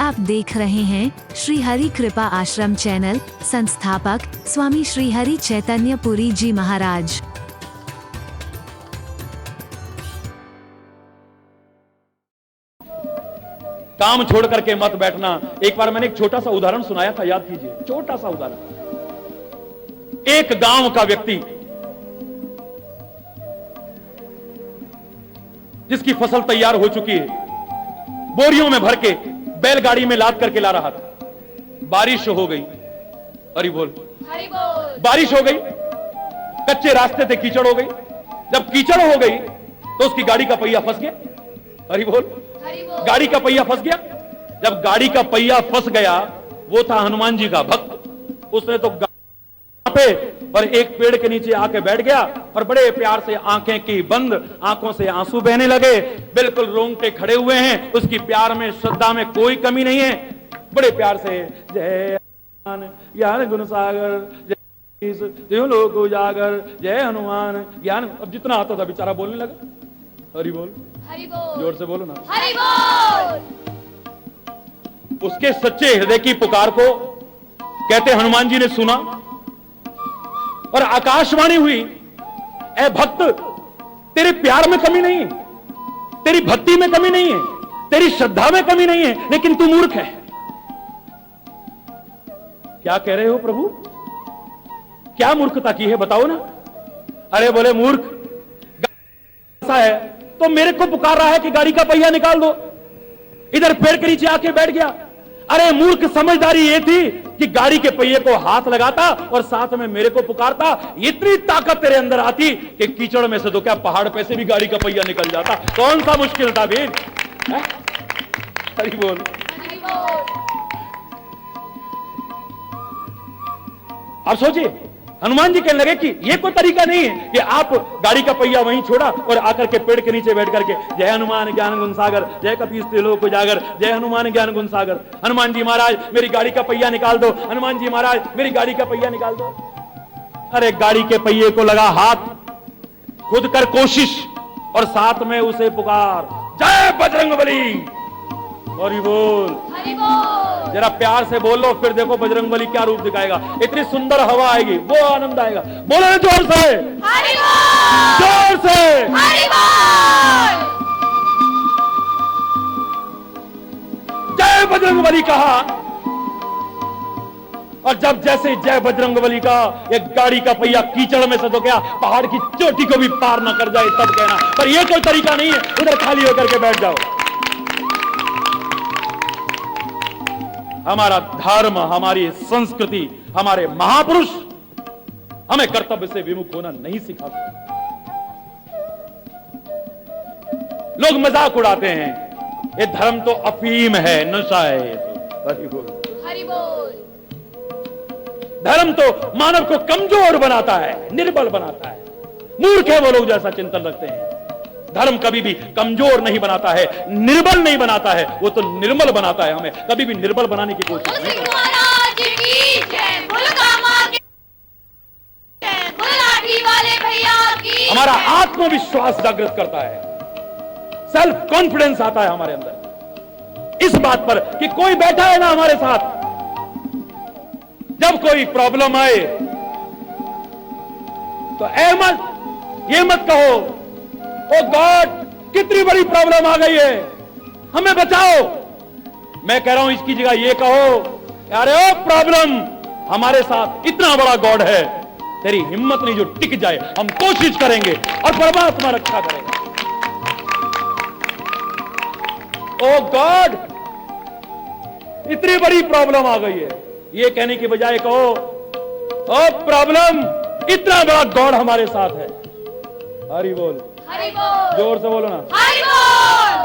आप देख रहे हैं श्री हरि कृपा आश्रम चैनल। संस्थापक स्वामी श्री हरि चैतन्य पुरी जी महाराज। काम छोड़ करके मत बैठना। एक बार मैंने एक छोटा सा उदाहरण सुनाया था, याद कीजिए। छोटा सा उदाहरण। एक गांव का व्यक्ति जिसकी फसल तैयार हो चुकी है, बोरियों में भर के बैलगाड़ी में लाद करके ला रहा था। बारिश हो गई। हरि बोल, हरि बोल। बारिश हो गई, कच्चे रास्ते थे, कीचड़ हो गई। जब कीचड़ हो गई तो उसकी गाड़ी का पहिया फंस गया। हरि बोल, हरि बोल। गाड़ी का पहिया फंस गया। जब गाड़ी का पहिया फंस गया, वो था हनुमान जी का भक्त। उसने तो पे और एक पेड़ के नीचे आके बैठ गया और बड़े प्यार से आंखें की बंद, आंखों से आंसू बहने लगे, बिल्कुल रोंगटे खड़े हुए हैं। उसकी प्यार में, श्रद्धा में कोई कमी नहीं है। बड़े प्यार से जय ज्ञान गुण सागर, जय लोक उजागर, जय हनुमान ज्ञान। अब जितना आता था बेचारा बोलने लगा। हरि बोल, हरि बोल। जोर से बोलो ना, हरि बोल। उसके सच्चे हृदय की पुकार को कहते हनुमान जी ने सुना और आकाशवाणी हुई, ऐ भक्त, तेरे प्यार में कमी नहीं है, तेरी भक्ति में कमी नहीं है, तेरी श्रद्धा में कमी नहीं है, लेकिन तू मूर्ख है। क्या कह रहे हो प्रभु? क्या मूर्खता की है बताओ ना। अरे बोले मूर्ख, ऐसा है तो मेरे को पुकार रहा है कि गाड़ी का पहिया निकाल दो, इधर पेड़ के नीचे आके बैठ गया। अरे मूर्ख, समझदारी ये थी कि गाड़ी के पहिए को हाथ लगाता और साथ में मेरे को पुकारता। इतनी ताकत तेरे अंदर आती कि कीचड़ में से तो क्या पहाड़ पे से भी गाड़ी का पहिया निकल जाता। कौन सा मुश्किल था वीर? हरि बोल, हरि बोल। अब सोचिए, हनुमान जी कहने लगे कि यह कोई तरीका नहीं है कि आप गाड़ी का पहिया वहीं छोड़ा और आकर के पेड़ के नीचे बैठ करके जय हनुमान ज्ञान गुण सागर, जय कपीस त्रिलोक उजागर, जय हनुमान ज्ञान गुण सागर। हनुमान जी महाराज मेरी गाड़ी का पहिया निकाल दो, हनुमान जी महाराज मेरी गाड़ी का पहिया निकाल दो। अरे गाड़ी के पहिए को लगा हाथ, खुद कर कोशिश और साथ में उसे पुकार, जय बजरंगबली। हरि बोल, हरि बोल। जरा प्यार से बोल लो, फिर देखो बजरंगबली क्या रूप दिखाएगा। इतनी सुंदर हवा आएगी, वो आनंद आएगा। बोलो ना जोर से, हरि बोल। जोर से, हरि बोल। जय बजरंगबली कहा और जब जैसे जय बजरंगबली का एक गाड़ी का पहिया कीचड़ में से तो क्या पहाड़ की चोटी को भी पार न कर जाए तब कहना। पर यह कोई तरीका नहीं है उधर खाली होकर के बैठ जाओ। हमारा धर्म, हमारी संस्कृति, हमारे महापुरुष हमें कर्तव्य से विमुख होना नहीं सिखाते। लोग मजाक उड़ाते हैं, ये धर्म तो अफीम है, नशा है ये तो। हरि बोल, हरि बोल। धर्म तो मानव को कमजोर बनाता है, निर्बल बनाता है। मूर्ख है वो लोग जैसा चिंतन रखते हैं। धर्म कभी भी कमजोर नहीं बनाता है, निर्बल नहीं बनाता है, वो तो निर्मल बनाता है। हमें कभी भी निर्बल बनाने की कोशिश नहीं करता। हमारा आत्मविश्वास जागृत करता है, सेल्फ कॉन्फिडेंस आता है हमारे अंदर इस बात पर कि कोई बैठा है ना हमारे साथ। जब कोई प्रॉब्लम आए तो ये मत कहो, ओ गॉड कितनी बड़ी प्रॉब्लम आ गई है, हमें बचाओ। मैं कह रहा हूं इसकी जगह ये कहो, अरे ओ प्रॉब्लम, हमारे साथ इतना बड़ा गॉड है, तेरी हिम्मत नहीं जो टिक जाए, हम कोशिश करेंगे और परमात्मा रक्षा करेगा। ओ गॉड इतनी बड़ी प्रॉब्लम आ गई है, ये कहने की बजाय कहो, ओ प्रॉब्लम इतना बड़ा गॉड हमारे साथ है। हरि बोल, हरि बोल। जोर से बोलो ना, हरि बोल।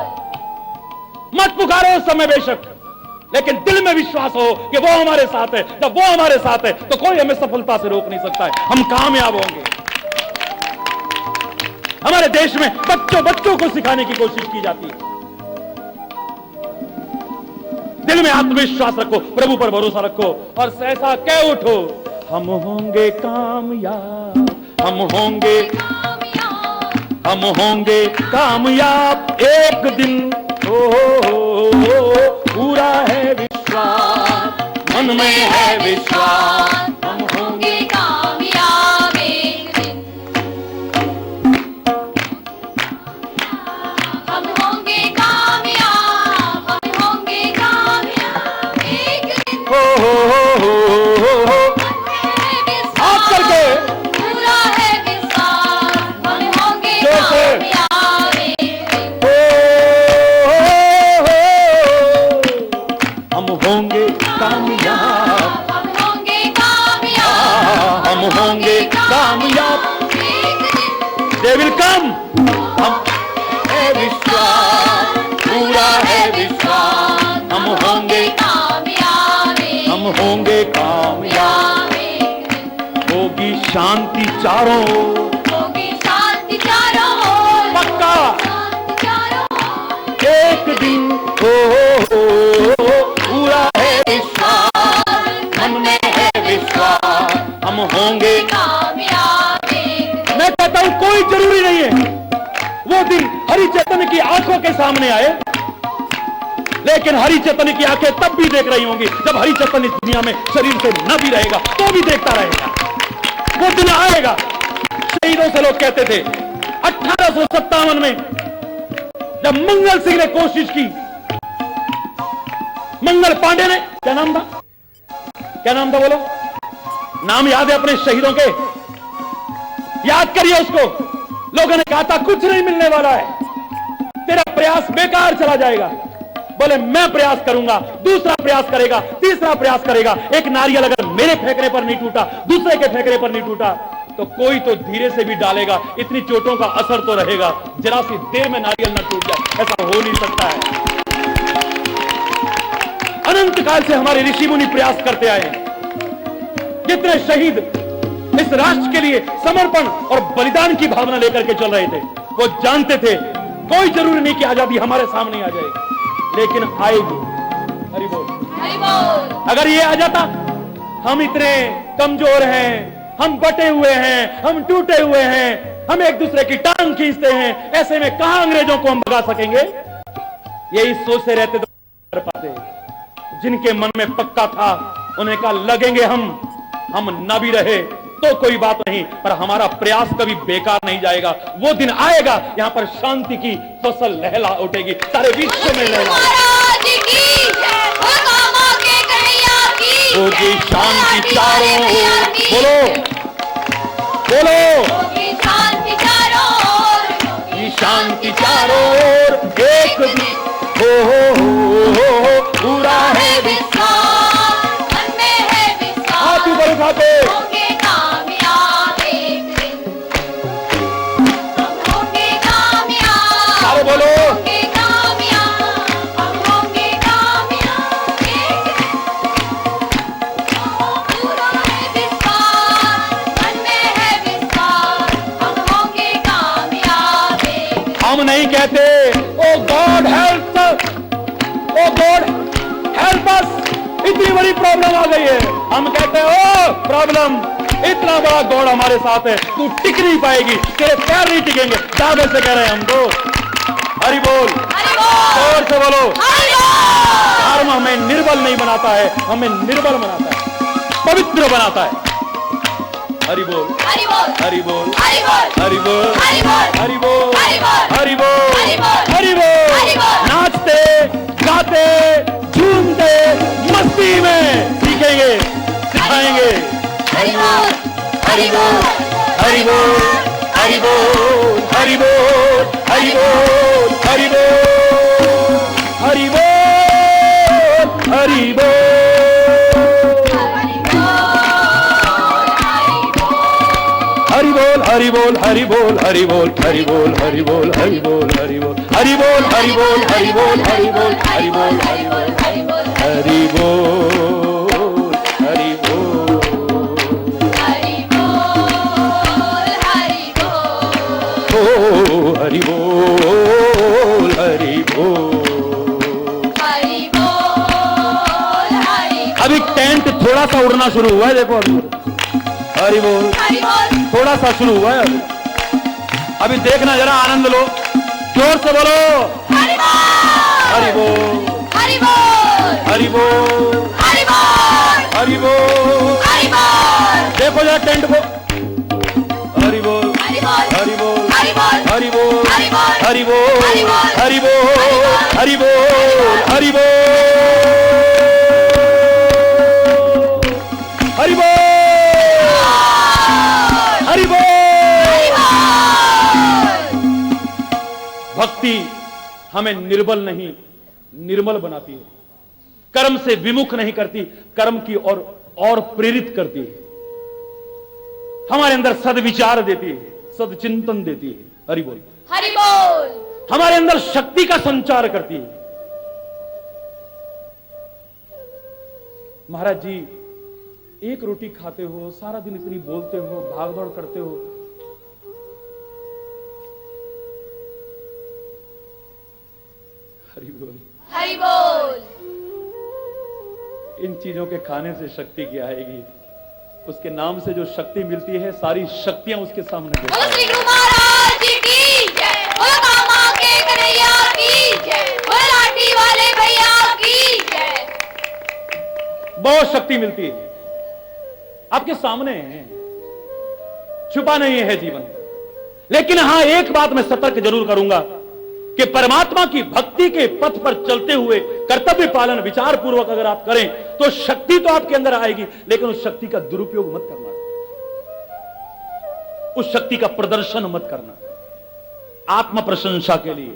मत पुकारो उस समय बेशक, लेकिन दिल में विश्वास हो कि वो हमारे साथ है। जब वो हमारे साथ है तो कोई हमें सफलता से रोक नहीं सकता है, हम कामयाब होंगे। हमारे देश में बच्चों को सिखाने की कोशिश की जाती है। दिल में आत्मविश्वास रखो, प्रभु पर भरोसा रखो और सहसा कह उठो, हम होंगे कामयाब, हम होंगे कामयाब एक दिन। पूरा है होंगे कामयाब, हम होंगे कामयाब, हम होंगे कामयाब। They will come. हम है विश्वास, पूरा है विश्वास, हम होंगे कामयाब, हम होंगे कामयाब। होगी शांति चारों ओर, होगी शांति चारों ओर, पक्का शांति चारों ओर। एक दिन पूरा है विश्वास, मन में है विश्वास, हम होंगे कामयाब। मैं कहता हूं कोई जरूरी नहीं है वो दिन हरि चैतन्य की आंखों के सामने आए, लेकिन हरि चैतन्य की आंखें तब भी देख रही होंगी जब हरि चैतन्य इस दुनिया में शरीर से न भी रहेगा तो भी देखता रहेगा। वो दिन आएगा। शहीदों से लोग कहते थे 1857 में जब मंगल सिंह ने कोशिश की, मंगल पांडे ने, क्या नाम था, क्या नाम था बोलो, नाम याद है अपने शहीदों के, याद करिए उसको। लोगों ने कहा था कुछ नहीं मिलने वाला है, तेरा प्रयास बेकार चला जाएगा। बोले मैं प्रयास करूंगा, दूसरा प्रयास करेगा, तीसरा प्रयास करेगा। एक नारियल अगर मेरे फेंकने पर नहीं टूटा, दूसरे के फेंकने पर नहीं टूटा, तो कोई तो धीरे से भी डालेगा, इतनी चोटों का असर तो रहेगा। जरा सी देर में नारियल न टूट जाए, ऐसा हो नहीं सकता है। अनंत काल से हमारे ऋषि मुनि प्रयास करते आए हैं। कितने शहीद इस राष्ट्र के लिए समर्पण और बलिदान की भावना लेकर के चल रहे थे। वो जानते थे कोई जरूरी नहीं कि आजादी हमारे सामने आ जाएगी, लेकिन आएगी। हरि बोल, हरि बोल। अगर ये आ जाता, हम इतने कमजोर हैं, हम बटे हुए हैं, हम टूटे हुए हैं, हम एक दूसरे की टांग खींचते हैं, ऐसे में कहां अंग्रेजों को हम भगा सकेंगे। यही सोचते रहते तो कर पाते। जिनके मन में पक्का था उन्हें कहा लगेंगे हम न भी रहे तो कोई बात नहीं, पर हमारा प्रयास कभी बेकार नहीं जाएगा। वो दिन आएगा यहां पर शांति की फसल लहला उठेगी, सारे विश्व में लहला महाराज की जय, हुक्मा के कन्हैया की होगी जय, शांति महाराज चारों की ओर। की बोलो बोलो, होगी शांति चारों ओर, ये शांति चारों ओर। एक दिन हो पूरा है विश्वास, मन में है विश्वास, हाथ ऊपर उठा के होंगे कामयाब एक दिन, हम होंगे कामयाब, सारे बोलो होंगे कामयाब, हम होंगे कामयाब एक दिन, पूरा है विश्वास, मन में है विश्वास, हम होंगे कामयाब एक दिन। हम नहीं कहते ओ गॉड हेल्प, ओ गॉड हेल्प अस, इतनी बड़ी प्रॉब्लम आ गई है। हम कहते हैं ओ प्रॉब्लम, इतना बड़ा गॉड हमारे साथ है, तू टिक नहीं पाएगी, तेरे पैर नहीं टिकेंगे। दावे से कह रहे हैं हम तो। हरि बोल, हरि बोल, जोर से बोलो। हरि बोल। धर्म हमें निर्बल नहीं बनाता है, हमें निर्बल बनाता है, पवित्र बनाता है। हरि बोल, हरि बोल, हरि बोल, हरि बोल, हरि बोल, हरि बोल, हरि बोल, हरि बोल, हरि बोल, हरि बोल, हरि बोल। हरि बोल। नाचते गाते झूमते मस्ती में सीखेंगे सिखाएंगे। हरि बोल, हरि बोल, हरि बोल, हरि बोल, हरि बोल, हरि बोल, हरि बोल, हरि बोल, हरि बोल। हरि बोल, हरि बोल, हरि बोल, हरि बोल, हरि बोल, हरि बोल, हरि बोल, हरि बोल, हरि बोल, हरि बोल, हरि बोल, हरि बोल, हरि बोल, हरि बोल, हरि बोल, हरि बोल। हरि बोल, हरि बोल, ओ हरि बोल, हरि बोल। हरि बोल, हरि अभी टेंट थोड़ा सा उड़ना शुरू हुआ है, देखो अभी। हरि बोल हरि बोल, थोड़ा सा शुरू हुआ है अभी। अभी देखना, जरा आनंद लो, जोर से बोलो। हरि हरि बोल, बोल, हरि बोल, हरि बोल, हरि बोल, हरि बोल। हरि बोल, देखो जरा टेंट को। हरि बोल, हरि बोल, हरि बोल, हरि बोल, हरि बोल, हरि बोल, हरि बोल, हरि बोल, हरि बोल, हरि बोल, हरि बोल, हरि बोल, हरि बोल। भक्ति हमें निर्बल नहीं निर्मल बनाती है। कर्म से विमुख नहीं करती, कर्म की और प्रेरित करती है, हमारे अंदर सदविचार देती है, सदचिंतन देती है। हरि बोल, हरि बोल। हमारे अंदर शक्ति का संचार करती है। महाराज जी, एक रोटी खाते हो, सारा दिन इतनी बोलते हो, भागदौड़ करते हो, हरि बोल, हरि बोल। इन चीजों के खाने से शक्ति क्या आएगी? उसके नाम से जो शक्ति मिलती है, सारी शक्तियां उसके सामने बोलो श्री गुरु महाराज की जय, बोलो कामा के कन्हैया की जय, बोलो लाठी वाले भैया की जय। बहुत शक्ति मिलती है, आपके सामने है, छुपा नहीं है जीवन। लेकिन हां, एक बात मैं सतर्क जरूर करूंगा कि परमात्मा की भक्ति के पथ पर चलते हुए कर्तव्य पालन विचार पूर्वक अगर आप करें तो शक्ति तो आपके अंदर आएगी, लेकिन उस शक्ति का दुरुपयोग मत करना, उस शक्ति का प्रदर्शन मत करना, आत्म प्रशंसा के लिए,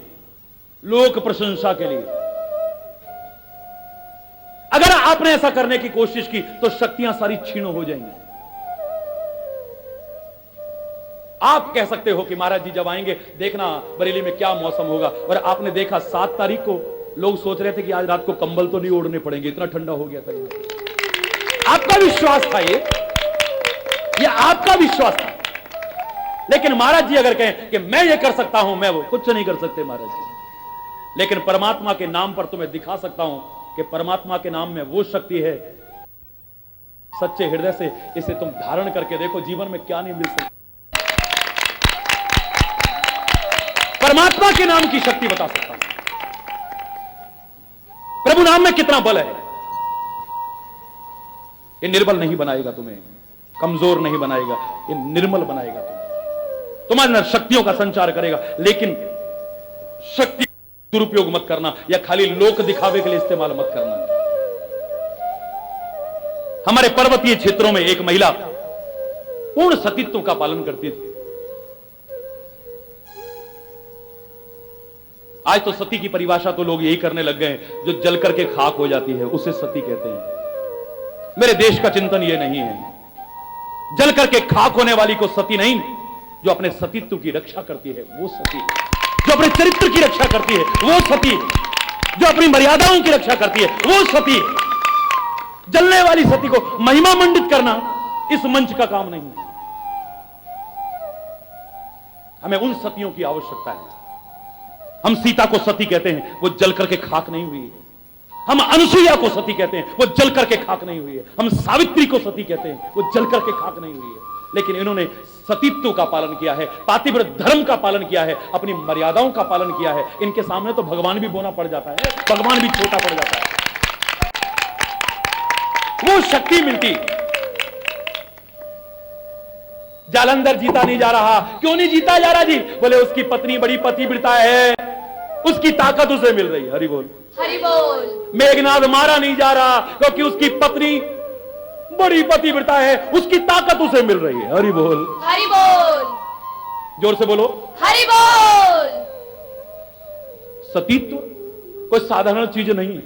लोक प्रशंसा के लिए। अगर आपने ऐसा करने की कोशिश की तो शक्तियां सारी छीन हो जाएंगी। आप कह सकते हो कि महाराज जी जब आएंगे देखना बरेली में क्या मौसम होगा, और आपने देखा 7 तारीख को लोग सोच रहे थे कि आज रात को कंबल तो नहीं ओढ़ने पड़ेंगे, इतना ठंडा हो गया था। आपका विश्वास था ये आपका विश्वास था। लेकिन महाराज जी अगर कहें कि मैं ये कर सकता हूं, मैं वो कुछ नहीं कर सकते महाराज जी। लेकिन परमात्मा के नाम पर तुम्हें दिखा सकता हूं कि परमात्मा के नाम में वो शक्ति है, सच्चे हृदय से इसे तुम धारण करके देखो, जीवन में क्या नहीं मिल सकता। परमात्मा के नाम की शक्ति बता सकता हूं, प्रभु नाम में कितना बल है। ये निर्बल नहीं बनाएगा तुम्हें, कमजोर नहीं बनाएगा, ये निर्मल बनाएगा तुम्हारे अंदर शक्तियों का संचार करेगा। लेकिन शक्ति दुरुपयोग मत करना, या खाली लोक दिखावे के लिए इस्तेमाल मत करना। हमारे पर्वतीय क्षेत्रों में एक महिला पूर्ण सतीत्व का पालन करती थी। आज तो सती की परिभाषा तो लोग यही करने लग गए, जो जल करके खाक हो जाती है उसे सती कहते हैं। मेरे देश का चिंतन यह नहीं है, जल करके खाक होने वाली को सती नहीं, जो अपने सतीत्व की रक्षा करती है वो सती है, जो अपने चरित्र की रक्षा करती है वो सती है, जो अपनी मर्यादाओं की रक्षा करती है वो सती है। जलने वाली सती को महिमा मंडित करना इस मंच का काम नहीं है। हमें उन सतियों की आवश्यकता है। हम सीता को सती कहते हैं, वो जल करके खाक नहीं हुई है। हम अनुसुईया को सती कहते हैं, वो जल करके खाक नहीं हुई है। हम सावित्री को सती कहते हैं, वो जल करके खाक नहीं हुई है। लेकिन इन्होंने सतीत्व का पालन किया है, पातिव्रत धर्म का पालन किया है, अपनी मर्यादाओं का पालन किया है। इनके सामने तो भगवान भी बोना पड़ जाता है, भगवान भी छोटा पड़ जाता है। वो शक्ति मिलती। जालंधर जीता नहीं जा रहा, क्यों नहीं जीता जा रहा जी? बोले उसकी पत्नी बड़ी पतिव्रता है, उसकी ताकत उसे मिल रही है। हरि बोल, हरि बोल। मेघनाद मारा नहीं जा रहा क्योंकि उसकी पत्नी बड़ी पतिव्रता है, उसकी ताकत उसे मिल रही है। हरि बोल, हरि बोल। जोर से बोलो, हरि बोल। सतीत्व कोई साधारण चीज नहीं है।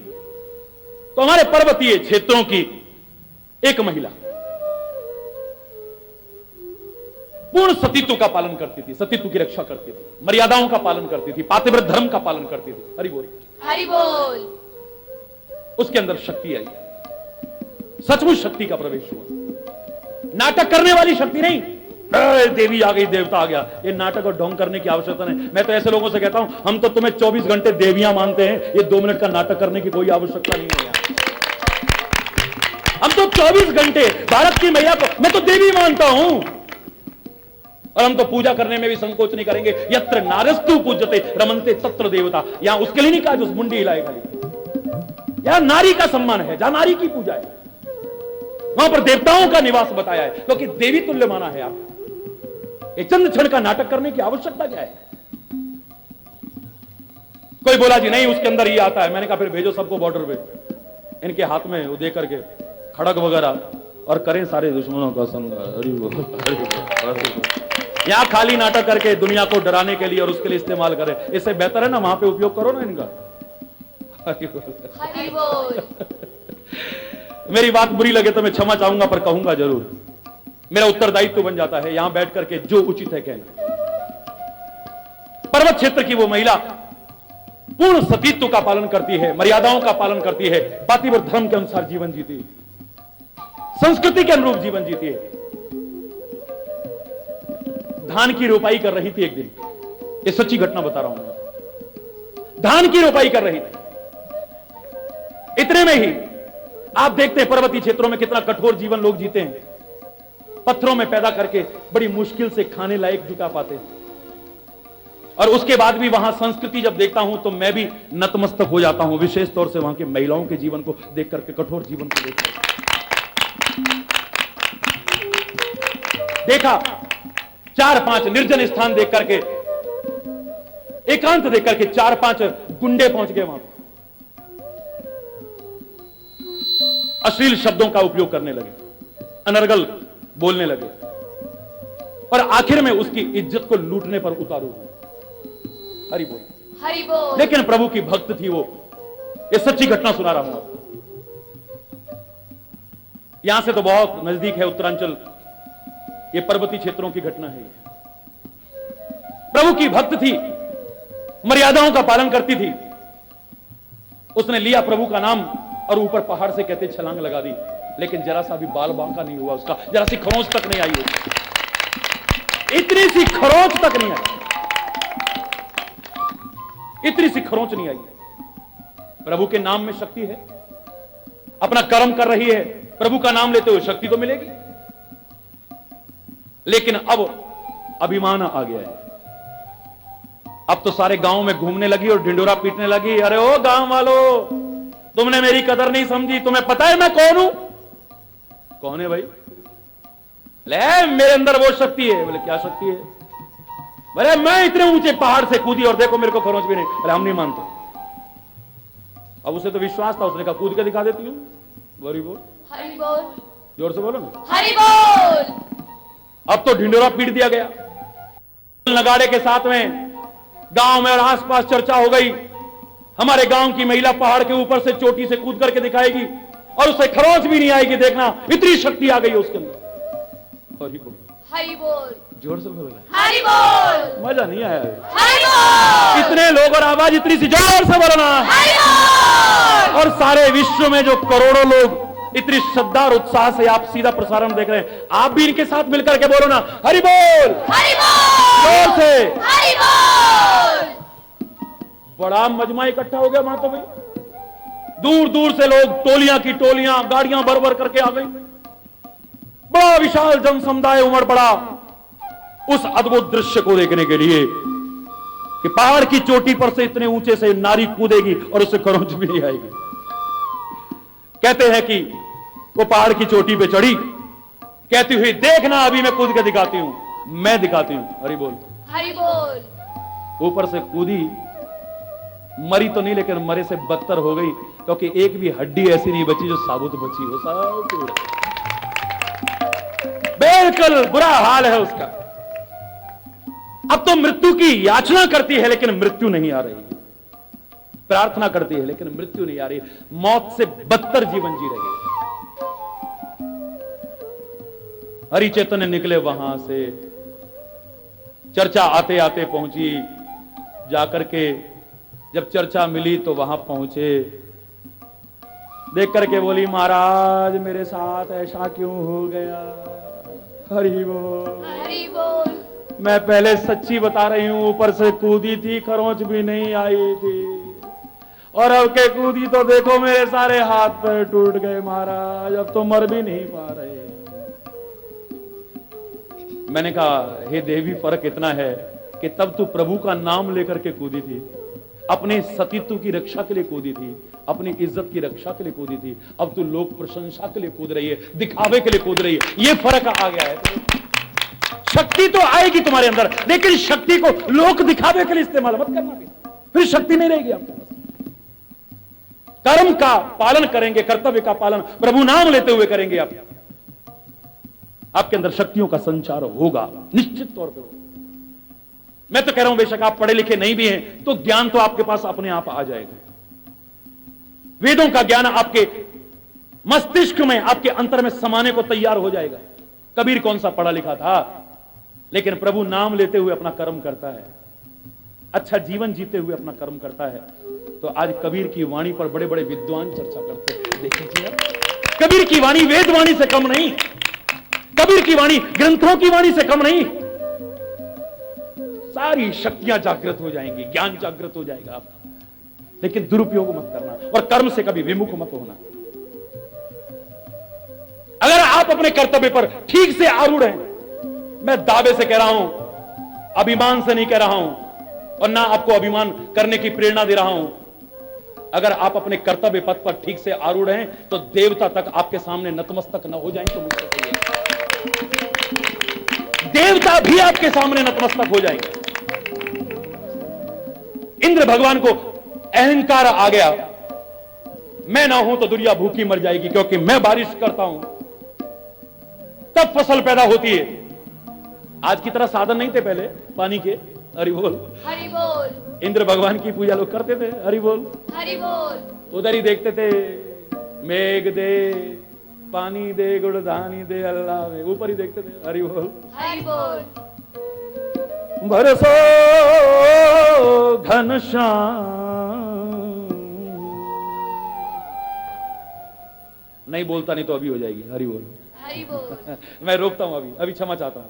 तो हमारे पर्वतीय क्षेत्रों की एक महिला पूर्ण सतीत्व का पालन करती थी, सतीत्व की रक्षा करती थी, मर्यादाओं का पालन करती थी, पातिव्रत धर्म का पालन करती थी। हरि बोल, हरि बोल। उसके अंदर शक्ति आई, सचमुच शक्ति का प्रवेश हुआ। नाटक करने वाली शक्ति नहीं, देवी आ गई, देवता आ गया, ये नाटक और ढोंग करने की आवश्यकता नहीं। मैं तो ऐसे लोगों से कहता हूं, हम तो तुम्हें 24 घंटे देवियां मानते हैं, ये 2 मिनट का नाटक करने की कोई आवश्यकता नहीं है। हम तो 24 घंटे भारत की मैया को मैं तो देवी मानता हूं, और हम तो पूजा करने में भी संकोच नहीं करेंगे। यत्र नारस्तु पूज्यते रमन्ते तत्र देवता। यहां उसके लिए नहीं कहा जो मुंडी हिलाए खाली, यहां नारी का सम्मान है, जहां नारी की पूजा है वहां पर देवताओं का निवास बताया है, क्योंकि देवी तुल्य माना है। आप एक चंद क्षण का नाटक करने की आवश्यकता क्या है? कोई बोला जी नहीं उसके अंदर ही आता है। मैंने कहा फिर भेजो सबको बॉर्डर पे, इनके हाथ में वो दे करके खड़ग वगैरह, और करें सारे दुश्मनों का संग। यहां खाली नाटक करके दुनिया को डराने के लिए और उसके लिए इस्तेमाल करें, इससे बेहतर है ना वहां पे उपयोग करो ना इनका। हरि बोल। हरि बोल। मेरी बात बुरी लगे तो मैं क्षमा चाहूंगा, पर कहूंगा जरूर। मेरा उत्तरदायित्व बन जाता है यहां बैठ करके जो उचित है कहना। पर्वत क्षेत्र की वो महिला पूर्ण सतीत्व का पालन करती है, मर्यादाओं का पालन करती है, पातिव्रत धर्म के अनुसार जीवन जीती है, संस्कृति के अनुरूप जीवन जीती है। धान की रोपाई कर रही थी एक दिन, ये सच्ची घटना बता रहा हूं मैं। धान की रोपाई कर रही थी, इतने में ही आप देखते हैं पर्वतीय क्षेत्रों में कितना कठोर जीवन लोग जीते हैं, पत्थरों में पैदा करके बड़ी मुश्किल से खाने लायक जुटा पाते हैं। और उसके बाद भी वहां संस्कृति जब देखता हूं तो मैं भी नतमस्तक हो जाता हूं, विशेष तौर से वहां के महिलाओं के जीवन को देख करके, कठोर जीवन को देख करके। देखा 4-5 निर्जन स्थान देख करके, एकांत देख करके 4-5 गुंडे पहुंच गए वहां पर, अश्लील शब्दों का उपयोग करने लगे, अनर्गल बोलने लगे और आखिर में उसकी इज्जत को लूटने पर उतारू हुए। हरि बोल। हरि बोल। लेकिन प्रभु की भक्त थी वो, ये सच्ची घटना सुना रहा हूं आपको। यहां से तो बहुत नजदीक है उत्तरांचल, ये पर्वतीय क्षेत्रों की घटना है। प्रभु की भक्त थी, मर्यादाओं का पालन करती थी। उसने लिया प्रभु का नाम और ऊपर पहाड़ से कहते छलांग लगा दी, लेकिन जरा सा भी बाल बांका नहीं हुआ उसका, जरा सी खरोंच तक नहीं आई उसकी, इतनी सी खरोंच तक नहीं आई, इतनी सी खरोंच नहीं आई। प्रभु के नाम में शक्ति है, अपना कर्म कर रही है, प्रभु का नाम लेते हुए शक्ति तो मिलेगी। लेकिन अब अभिमान आ गया है, अब तो सारे गांव में घूमने लगी और ढिंडोरा पीटने लगी। अरे ओ गांव वालों, तुमने मेरी कदर नहीं समझी, तुम्हें पता है मैं कौन हूं? कौन है भाई? ले मेरे अंदर वो शक्ति है। बोले क्या शक्ति है? बोले मैं इतने ऊंचे पहाड़ से कूदी और देखो मेरे को खरोंच भी नहीं। अरे हम नहीं मानते। अब उसे तो विश्वास था, उसने कहा कूद के दिखा देती हूं। हरि बोल। हरि बोल। जोर से बोलो ना। हरि बोल। अब तो ढिंडोरा पीट दिया गया, नगाड़े के साथ में गांव में और आसपास चर्चा हो गई। हमारे गांव की महिला पहाड़ के ऊपर से चोटी से कूद करके दिखाएगी और उसे खरोंच भी नहीं आएगी, देखना इतनी शक्ति आ गई उसके अंदर। हरि बोल। हरि बोल। जोर से बोलो। हरि बोल। मजा नहीं आया? हरि बोल। इतने लोग और आवाज इतनी सी, जोर से बोलो ना। हरि बोल। और सारे विश्व में जो करोड़ों लोग इतनी श्रद्धा और उत्साह से आप सीधा प्रसारण देख रहे हैं, आप भी इनके साथ मिलकर के बोलो ना, हरि बोल। हरि बोल। जोर से। हरि बोल। बड़ा मजमा इकट्ठा हो गया वहां तो भाई, दूर दूर से लोग, टोलियां की टोलियां, गाड़ियां भर भर करके आ गई। बड़ा विशाल जन समुदाय उमड़ पड़ा उस अद्भुत दृश्य को देखने के लिए कि पहाड़ की चोटी पर से इतने ऊंचे से नारी कूदेगी और उसे खरोंच भी नहीं आएगी। कहते हैं कि वो पहाड़ की चोटी पे चढ़ी, कहती हुई देखना अभी मैं कूद के दिखाती हूं, मैं दिखाती हूं। हरि बोल। हरि बोल। ऊपर से कूदी, मरी तो नहीं लेकिन मरे से बदतर हो गई, क्योंकि एक भी हड्डी ऐसी नहीं बची जो साबुत बची हो, सब बिल्कुल बुरा हाल है उसका। अब तो मृत्यु की याचना करती है लेकिन मृत्यु नहीं आ रही, प्रार्थना करती है लेकिन मृत्यु नहीं आ रही, मौत से बदतर जीवन जी रही है। हरि चैतन्य निकले वहां से, चर्चा आते आते पहुंची, जाकर के जब चर्चा मिली तो वहां पहुंचे, देख करके बोली महाराज मेरे साथ ऐसा क्यों हो गया? हरि बोल। हरि बोल। मैं पहले सच्ची बता रही हूं, ऊपर से कूदी थी, खरोंच भी नहीं आई थी, और अब के कूदी तो देखो मेरे सारे हाथ पैर टूट गए महाराज, अब तो मर भी नहीं पा रहे। मैंने कहा हे देवी, फर्क इतना है कि तब तू प्रभु का नाम लेकर के कूदी थी, अपने सतीत्व की रक्षा के लिए कूदी थी, अपनी इज्जत की रक्षा के लिए कूदी थी, अब तू लोक प्रशंसा के लिए कूद रही है, दिखावे के लिए कूद रही है। ये फर्क आ गया है। शक्ति तो आएगी तुम्हारे अंदर, लेकिन शक्ति को लोक दिखावे के लिए इस्तेमाल मत करना, फिर शक्ति नहीं रहेगी आपके पास। कर्म का पालन करेंगे, कर्तव्य का पालन प्रभु नाम लेते हुए करेंगे, आपके अंदर शक्तियों का संचार होगा, निश्चित तौर पर होगा। मैं तो कह रहा हूं बेशक आप पढ़े लिखे नहीं भी हैं तो ज्ञान तो आपके पास अपने आप आ जाएगा। वेदों का ज्ञान आपके मस्तिष्क में, आपके अंतर में समाने को तैयार हो जाएगा। कबीर कौन सा पढ़ा लिखा था, लेकिन प्रभु नाम लेते हुए अपना कर्म करता है, अच्छा जीवन जीते हुए अपना कर्म करता है। तो आज कबीर की वाणी पर बड़े बड़े विद्वान चर्चा करते हैं। देखिए कबीर की वाणी वेद वाणी से कम नहीं, कबीर की वाणी ग्रंथों की वाणी से कम नहीं। सारी शक्तियां जागृत हो जाएंगी, ज्ञान जागृत हो जाएगा आपका, लेकिन दुरुपयोग मत करना और कर्म से कभी विमुख मत होना। अगर आप अपने कर्तव्य पर ठीक से आरूढ़ हैं, मैं दावे से कह रहा हूं, अभिमान से नहीं कह रहा हूं और ना आपको अभिमान करने की प्रेरणा दे रहा हूं। अगर आप अपने कर्तव्य पथ पर ठीक से आरूढ़ हैं तो देवता तक आपके सामने नतमस्तक न हो जाएं तो मुझसे कहिए, देवता भी आपके सामने नतमस्तक हो जाएंगे। इंद्र भगवान को अहंकार आ गया, मैं ना हूं तो दुनिया भूखी मर जाएगी, क्योंकि मैं बारिश करता हूं तब फसल पैदा होती है। आज की तरह साधन नहीं थे पहले पानी के। हरि बोल, हरि बोल। इंद्र भगवान की पूजा लोग करते थे। हरि बोल, हरि बोल। उधर ही देखते थे, मेघ दे, पानी दे, गुड़धानी दे, अल्लाह में, ऊपर ही देखते थे। हरि बोल, हरि बोल। बरसो घनश्याम, नहीं बोलता नहीं तो अभी हो जाएगी। हरि बोल, हरि बोल। मैं रोकता हूं, अभी क्षमा चाहता हूं,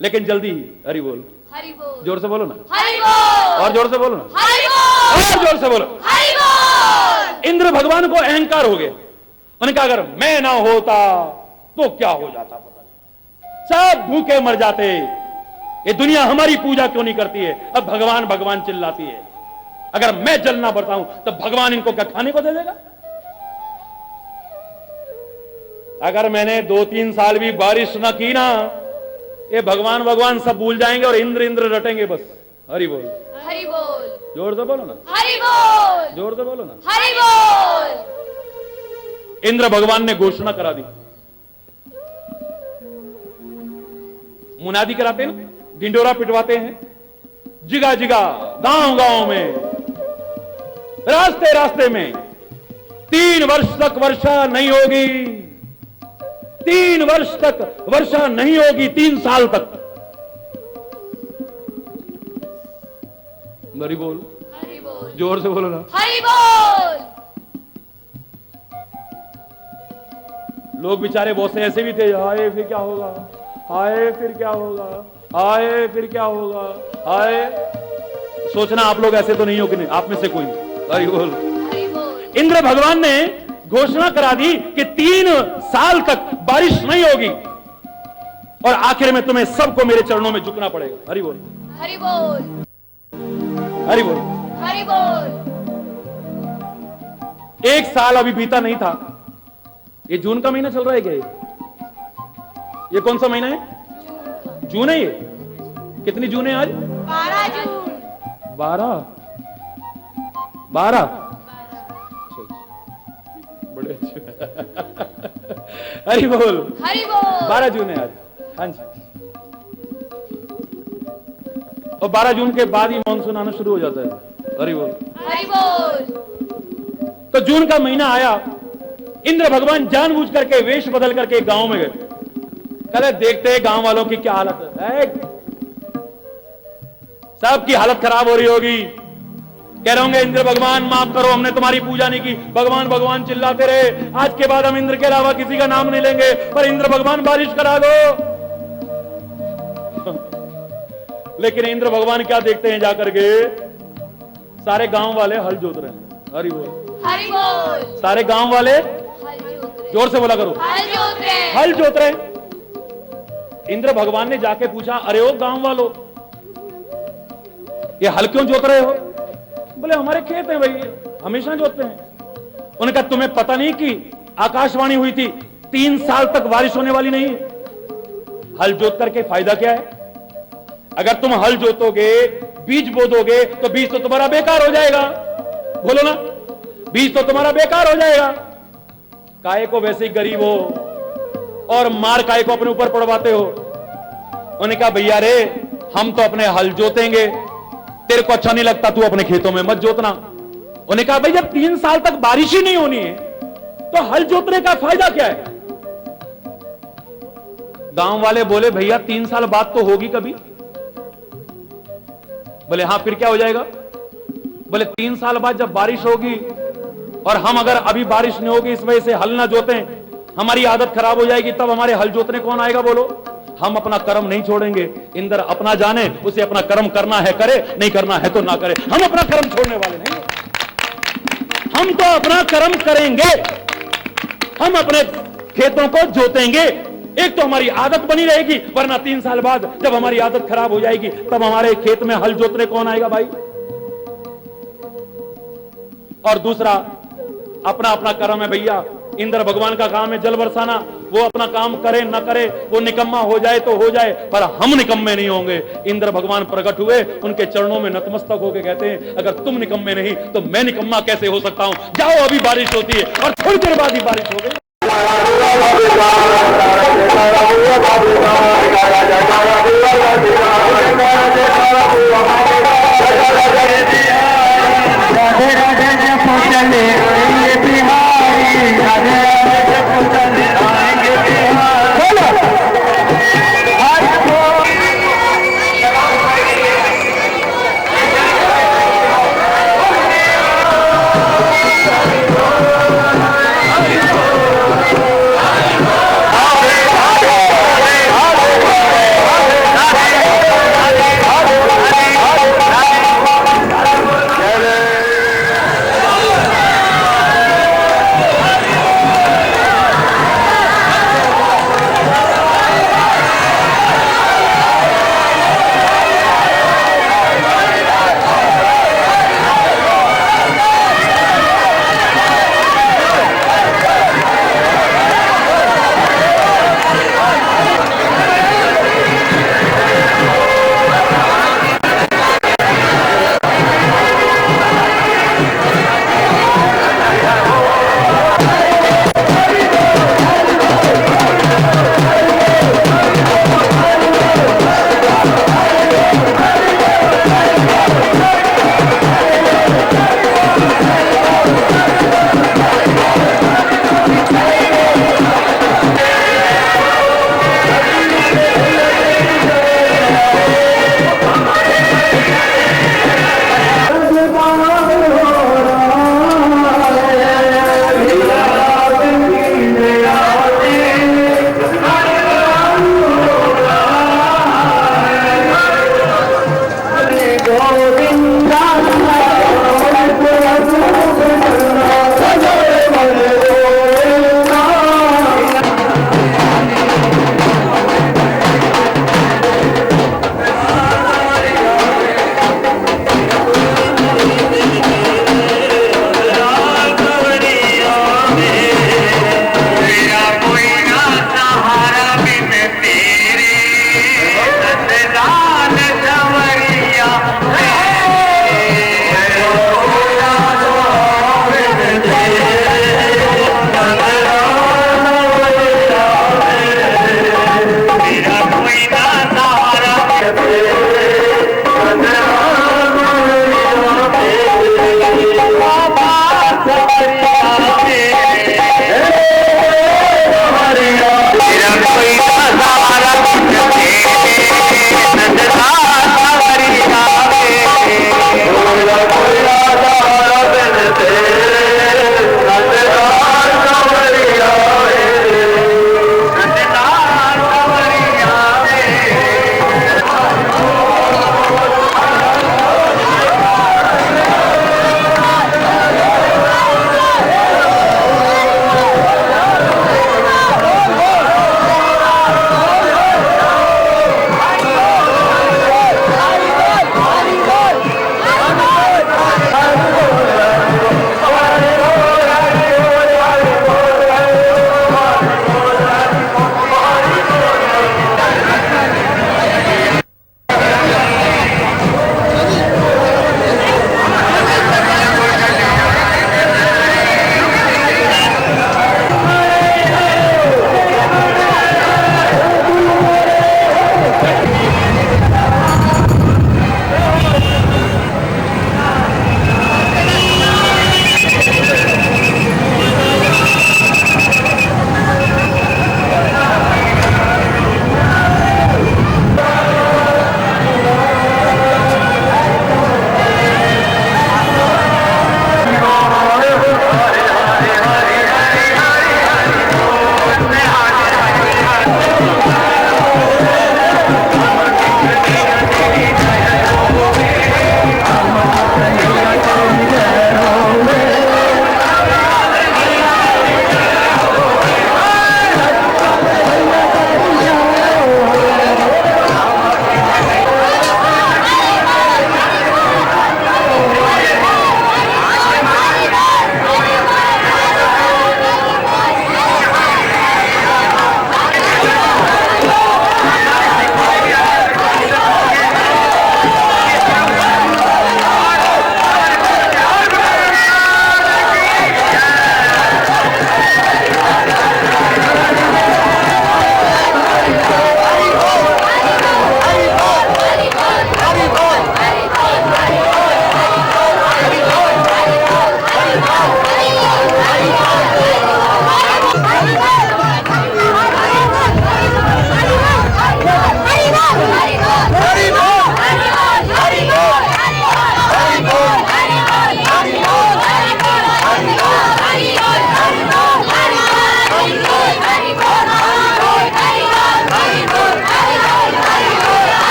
लेकिन जल्दी ही। हरि बोल, हरि बोल। जोर से बोलो ना, हरि बोल। और जोर से बोलो ना, हरि बोल। और जोर से बोलो। हरि बोल। इंद्र भगवान को अहंकार हो गया, उन्होंने कहा अगर मैं ना होता तो क्या हो जाता, पता नहीं, सब भूखे मर जाते, ये दुनिया हमारी पूजा क्यों नहीं करती है, अब भगवान भगवान चिल्लाती है, अगर मैं जल ना बरसाऊं तो भगवान इनको क्या खाने को दे देगा। अगर मैंने 2-3 साल भी बारिश ना की ना, ये भगवान भगवान सब भूल जाएंगे और इंद्र इंद्र रटेंगे बस। हरि बोल, हरि बोल। जोर से बोलो ना, हरि बोल। जोर से बोलो ना। हरि बोल। इंद्र भगवान ने घोषणा करा दी, मुनादी कराते हैं ना, ढिंडोरा पिटवाते हैं, जिगा जिगा गांव गांव में, रास्ते रास्ते में, 3 वर्ष तक वर्षा नहीं होगी, 3 वर्ष तक वर्षा नहीं होगी, 3 साल तक। हरि बोल, हरि बोल। जोर से बोलो ना। हरि बोल। लोग बेचारे बहुत से ऐसे भी थे, हाय फिर क्या होगा, हाय फिर क्या होगा, हाय फिर क्या होगा, हाय। सोचना आप लोग ऐसे तो नहीं हो कि नहीं, आप में से कोई। हरि बोल। हरि बोल। इंद्र भगवान ने घोषणा करा दी कि 3 साल तक बारिश नहीं होगी और आखिर में तुम्हें सबको मेरे चरणों में झुकना पड़ेगा। हरि बोल, हरि बोल। हरि बोल। हरि बोल। 1 साल अभी बीता नहीं था, ये जून का महीना चल रहा है क्या, ये कौन सा महीना है, जून है ये। कितनी जून है आज, 12 जून। 12 बड़े अच्छे। हरि बोल। हरि बोल। 12 जून है आज। हाँ जी, और 12 जून के बाद ही मानसून आना शुरू हो जाता है। हरि बोल। हरि बोल। तो जून का महीना आया, इंद्र भगवान जानबूझ करके वेश बदल करके गांव में गए। कहते देखते हैं गांव वालों की क्या हालत है, सबकी हालत खराब हो रही होगी, कह रहे होंगे इंद्र भगवान माफ करो, हमने तुम्हारी पूजा नहीं की, भगवान भगवान चिल्लाते रहे, आज के बाद हम इंद्र के अलावा किसी का नाम नहीं लेंगे, पर इंद्र भगवान बारिश करा दो। लेकिन इंद्र भगवान क्या देखते हैं जाकर के, सारे गांव वाले हल जोत रहे हैं। हरि बोल। हरि बोल। सारे गांव वाले, हल जोत रहे। जोर से बोला करो, हल जोत रहे। हल जोत रहे। इंद्र भगवान ने जाके पूछा, अरे ओ गांव वालों, ये हल क्यों जोत रहे हो। बोले हमारे खेत हैं भाई, हमेशा जोतते हैं। उन्होंने कहा तुम्हें पता नहीं कि आकाशवाणी हुई थी 3 साल तक बारिश होने वाली नहीं है, हल जोत करके फायदा क्या है। अगर तुम हल जोतोगे, बीज बो दोगे तो बीज तो तुम्हारा बेकार हो जाएगा। बोलो ना, बीज तो तुम्हारा बेकार हो जाएगा। काहे को वैसे ही गरीब हो और मार काहे को अपने ऊपर पड़वाते हो। उन्होंने कहा भैया रे, हम तो अपने हल जोतेंगे, तेरे को अच्छा नहीं लगता तू अपने खेतों में मत जोतना। उन्होंने कहा भाई जब 3 साल तक बारिश ही नहीं होनी है तो हल जोतने का फायदा क्या है? गांव वाले बोले भैया 3 साल बाद तो होगी कभी। बोले हां फिर क्या हो जाएगा? बोले 3 साल बाद जब बारिश होगी और हम अगर अभी बारिश नहीं होगी इस वजह से हल ना जोतें, हमारी आदत खराब हो जाएगी, तब हमारे हल जोतने कौन आएगा? बोलो। हम अपना कर्म नहीं छोड़ेंगे। इंद्र अपना जाने, उसे अपना कर्म करना है करे, नहीं करना है तो ना करे। हम अपना कर्म छोड़ने वाले नहीं, हम तो अपना कर्म करेंगे। हम अपने खेतों को जोतेंगे। एक तो हमारी आदत बनी रहेगी, वरना 3 साल बाद जब हमारी आदत खराब हो जाएगी तब हमारे खेत में हल जोतने कौन आएगा भाई? और दूसरा, अपना अपना कर्म है भैया। इंद्र भगवान का काम है जल बरसाना, वो अपना काम करे ना करे, वो निकम्मा हो जाए तो हो जाए, पर हम निकम्मे नहीं होंगे। इंद्र भगवान प्रकट हुए, उनके चरणों में नतमस्तक होकर कहते हैं अगर तुम निकम्मे नहीं तो मैं निकम्मा कैसे हो सकता हूं? जाओ, अभी बारिश होती है। और थोड़ी देर बाद ही बारिश हो गई।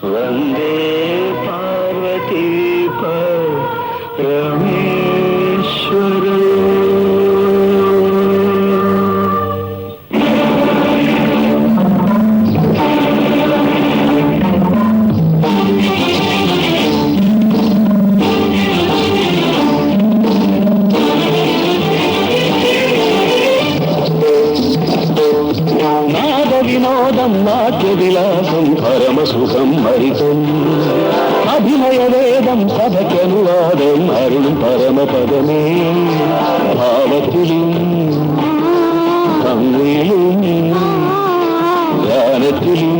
वंदे पार्वती परमेश्वर। వినోదం నాట్య విలాసం పరమ సుఖం హరితం అభినయ వేదం సభకనువాదం అరుణ్ పరమ పదమే భావతిലും ഭംഗിയിലും ജ്ഞാനത്തിലും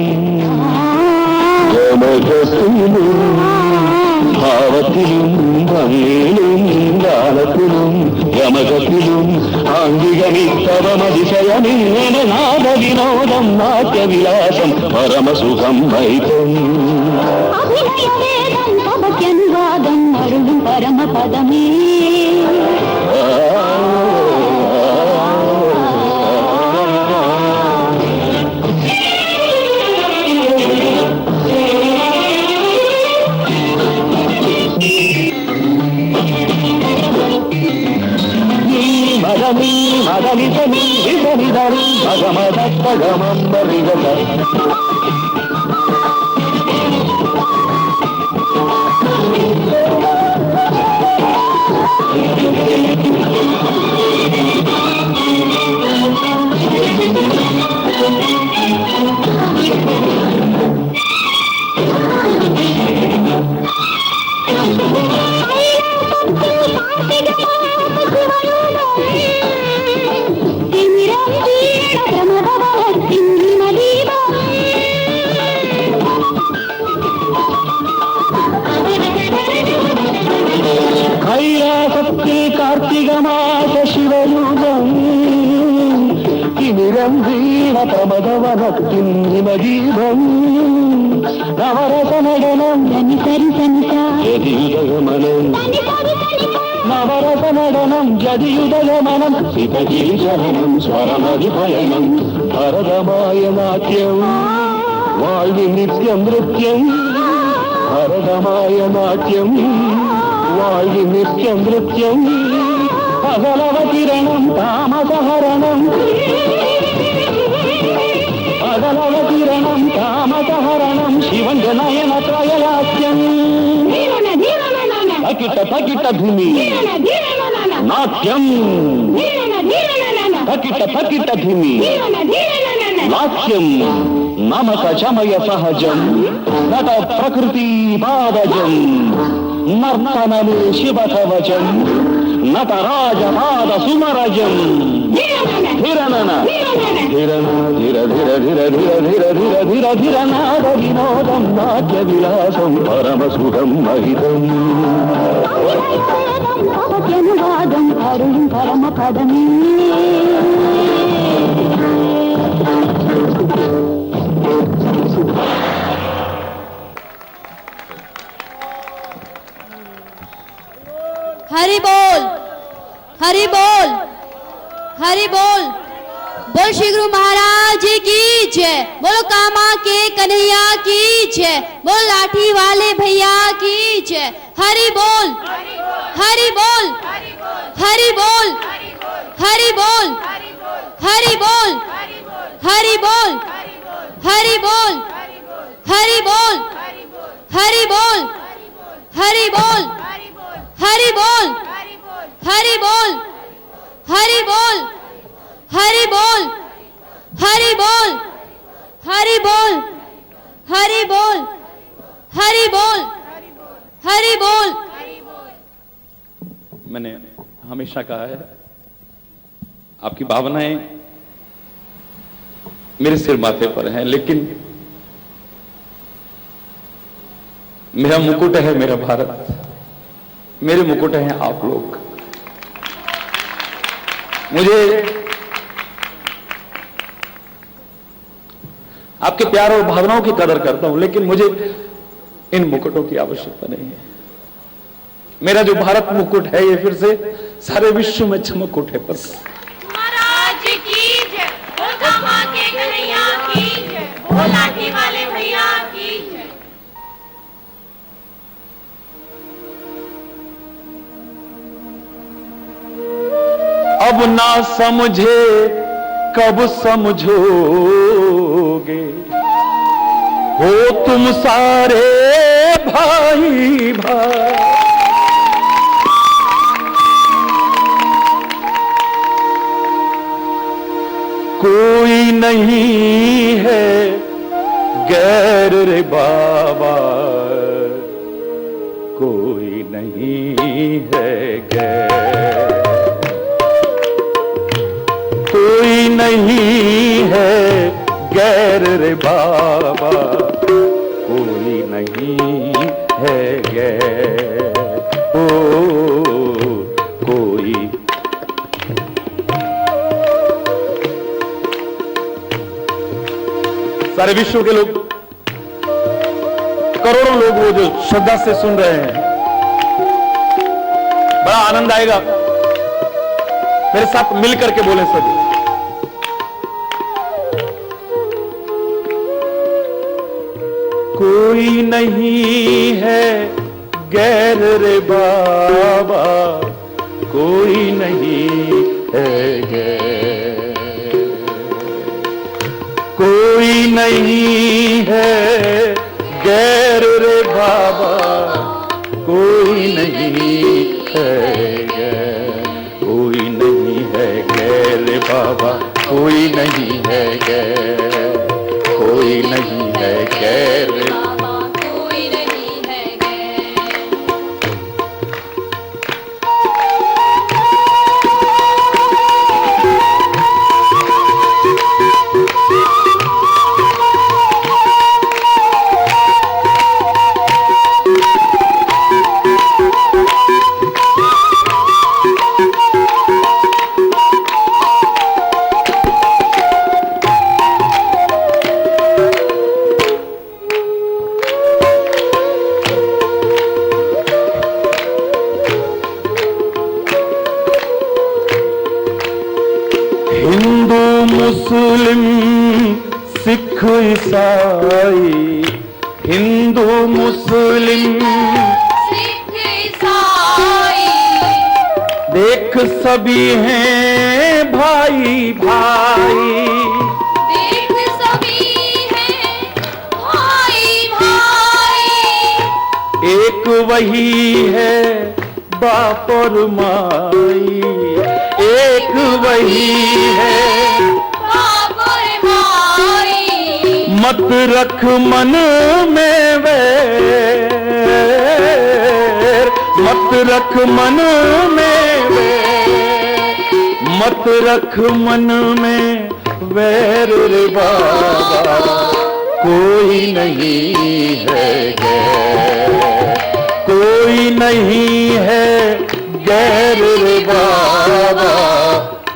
യമകത്തിലും ഭാവത്തിലും ഭംഗിയിലും ജ്ഞാനത്തിലും യമകത്തിലും ആംഗികമിത്തവമതിശയമിങ്ങനെ നാദ വിനോദം നാട്യവിലാസം പരമസുഖം വൈതം അഭിനയവേദം സഭയ്ക്കനുവാദം അരുളും പരമപദമേ మదమిదని విధనిదని భగమదత్తగమంబరిగత కైలాసత్తే కార్తీకమాస శివయుగం కిమిరం వీణ ప్రమదవనక్కిన్నిమదీపం నవరస నడనం యదియుదయమనం నవరస నడనం యదియుదయమనం సితగీశనం స్వరమధిపయనం భరతమాయ నాట్యం వాల్వి నిత్యం నృత్యం భరతమాయ నాట్యం వాల్వి నిత్యం నృత్యం పగలవకిరణం తామసహరణం పగలవకిరణం తామసహరణం శివంగ నయన త్రయలాస్యం పకిట పకిట భూమి నాట్యం పకిట పకిట భూమి నాట్యం నమక చమయ సహజం నట ప్రకృతి పాదజం నర్తనమే శివ కవచం నటరాజపాద సుమరజం ధిరనన ధిరన ధిర ధిర ధిర ధిర ధిర ధిర ధిర ధిర నాద వినోదం నాట్య విలాసం పరమ సుఖం మహితం అనువాదం అరుణ్ పరమ పదమే हरि बोल हरि बोल हरि बोल बोल श्री गुरु महाराज की जय बोलो कामा के कन्हैया की जय बोल लाठी वाले भैया की जय हरि बोल हरि बोल हरि बोल हरि बोल हरि बोल हरि बोल हरि बोल हरि बोल हरि बोल हरि बोल हरि बोल हरि बोल हरि बोल हरि बोल हरि बोल हरि बोल हरि बोल हरि बोल हरि बोल। मैंने हमेशा कहा है आपकी भावनाएं मेरे सिर माथे पर हैं, लेकिन मेरा मुकुट है मेरा भारत, मेरे मुकुट हैं आप लोग। मुझे आपके प्यार और भावनाओं की कदर करता हूं, लेकिन मुझे इन मुकुटों की आवश्यकता नहीं है। मेरा जो भारत मुकुट है ये फिर से सारे विश्व में चमक उठे पर महाराज की जय बोल कामा के कन्हैया की जय बोल लाठी वाले भैया की जय। अब ना समझे कब समझोगे, हो तुम सारे भाई भाई। कोई नहीं है गैर रे बाबा, कोई नहीं है गैर, कोई नहीं है गैर रे बाबा, कोई नहीं है गैर। ओ कोई सारे विश्व के लोग, करोड़ों लोग वो जो श्रद्धा से सुन रहे हैं, बड़ा आनंद आएगा। मेरे साथ मिल करके बोले सभी। कोई नहीं है गैर रे बाबा, कोई नहीं है गैर, कोई नहीं है गैर रे बाबा, कोई नहीं है गैर, कोई नहीं है गैर रे बाबा, कोई नहीं है गैर, कोई नहीं है गैर रे बाबा, कोई नहीं है गैर। हिंदू मुस्लिम सिख ईसाई, हिंदू मुस्लिम सिख ईसाई, देख सभी हैं भाई भाई, देख सभी हैं भाई भाई। एक वही है बाप और माई, एक वही है बाप और माई। मत रख मन में वैर, मत रख मन में वैर, मत रख मन में वैर रे बाबा, कोई नहीं है गैर, कोई नहीं है गैर रे बाबा,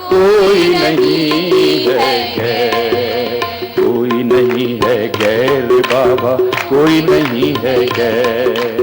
कोई नहीं है गैर, कोई नहीं है गैर बाबा, कोई नहीं है गैर।